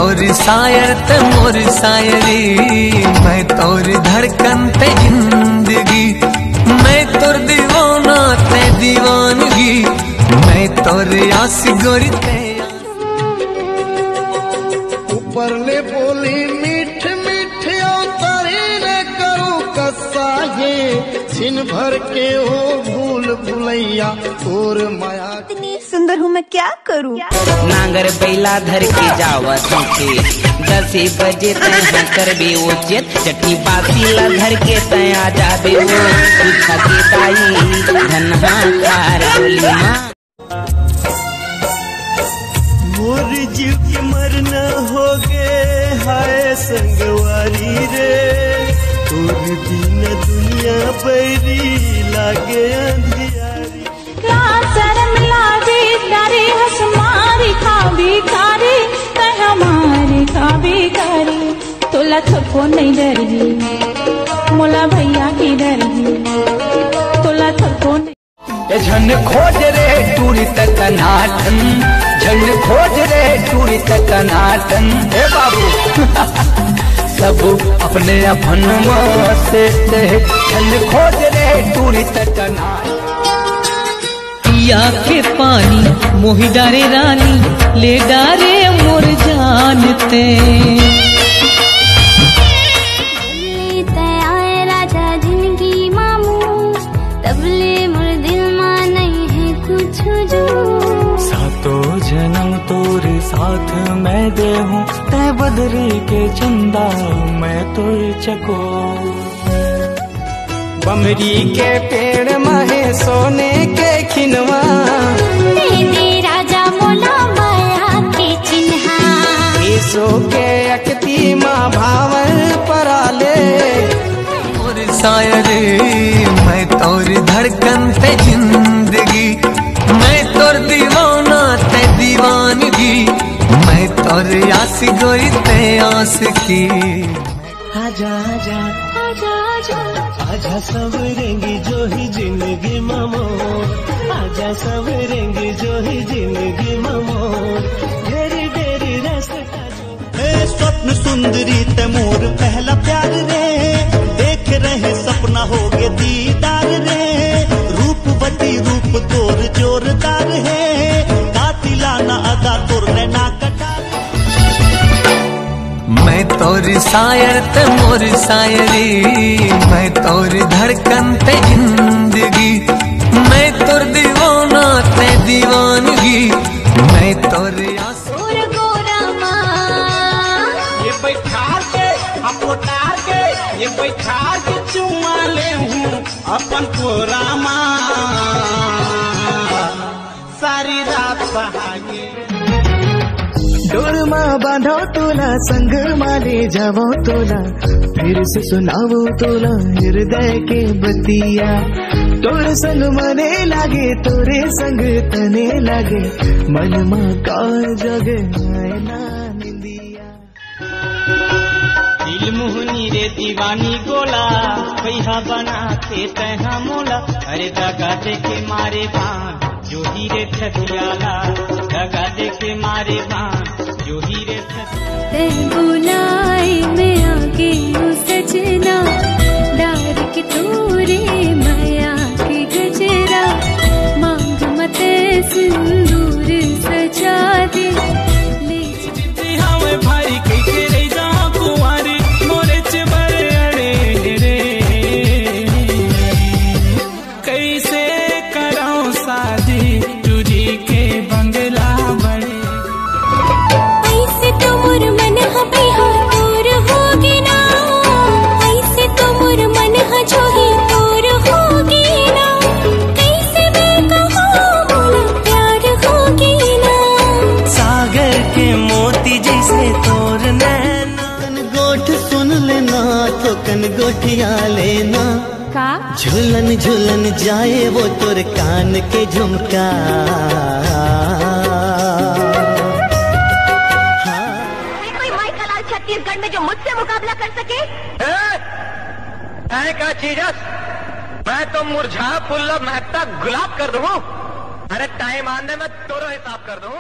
तोरी शायर ते मोर शायरी, मैं तोरी धड़कन ते जिंदगी, मैं तोर दीवाना ते दीवानगी, मैं तोरी आशिक गोरी ते। ऊपर ले बोली मीठ मीठ तारी रे करूं कसा है, छिन भर के हो भूल भुलैया और माया। इतनी सुंदर हूँ मैं क्या करूँ? नांगर बैला धर के जावा तुमके 10 बजे तय कर बे उचित, चटनी बासी ला धर के तय आ जाबे वो पूछा के ताई धनहा खार बोली माँ। मोर जीव के मरना हो गए हाय संगवारी रे, तोर दिन दुनिया बैरी लागे अंधियारी। क्या शर्म लागे तारे हसमारी खा भिखारी, तै हमारे खा भिखारी। तोला थको नहीं डरगी मोला भैया की डरगी, तोला थको नहीं। झन खोज रे टूरी तक नाटन, झन खोज रे टूरी तक नाटन। हे बाबू सब अपने अपन से झन खोज रे टूरी तक नाटन। पिया के पानी मोहि डारे रानी, ले डारे मोर जानते। सातों जन्म तोरे साथ मैं दे हूँ, तय बदरी के चंदा मैं तो चको। बमरी के पेड़ महे सोने के खिनवा, दे राजा मोला माया के चिन्हा। सो के अकती माँ भावल पराले मोर शायरी, मैं तोरी धड़कन ते जिंदगी, मैं तोर दीवाना ते दीवानगी, मैं तोर आशिक गोरी ते आशिकी। आजा आजा आजा आजा आजा सवरेंगी जो ही जिंदगी ममो, आजा सवरेंगी जो ही जिंदगी ममो। ढेरी ढेरी रास्ता स्वप्न सुंदरी ते मोर पहला प्यार रे, देख रहे सपना हो गए दीदार रे। रूपवती रूप तोर जोरदार है, कातिलाना अदा तोर नैना कटार। मैं तोरी शायर ते मोर शायरी, मैं तोरी धड़कन ते जिंदगी, मैं तोर दीवाना ते दीवानगी, मैं तोरी आशिक। ये बैठा के हम उतार के, ये बैठा के चुमा ले हूँ अपन कोरामा, सारी रात बहागे। डोर माँ बांधो तोला, संग माले जावो तोला, फिर से सुनावो तोला हृदय के बतिया। तोर संग मने लागे तोरे संग तने लागे, मन माँ का जगे ना निंदिया। दिल मुहनी रे दीवानी गोला, पैहा बनाते तैहा मोला। अरे दगा देखे मारे बान जो ही रे ठठियाला, दगा देखे मारे बान जो ही रे ठठियाला। बुलाई में आगे सजना, डार के तोरे माया के गजरा। मांग मत सिंदूर सजा दे, ले हमें भारी के रे जा कुंवारी मोरे चबर अड़े रे। कैसे कराऊं शादी तुझी के बंगला बड़े। ऐसे तो मोर मन हबे दूर होगी ना, ऐसे तो मोर मन जो ही दूर होगी ना। कैसे मैं कहूँ मोला प्यार होगी ना, सागर के मोती जैसे तोर नैना। कन गोठ सुन लेना तो कन गोठिया लेना का झुलन झुलन जाए वो तोर कान के झुमका। छत्तीसगढ़ में जो मुझसे मुकाबला कर सके? का चीजस मैं तो मुरझा फुल्ला महकता गुलाब कर दूं। अरे टाइम आने में तोरो हिसाब कर दूं।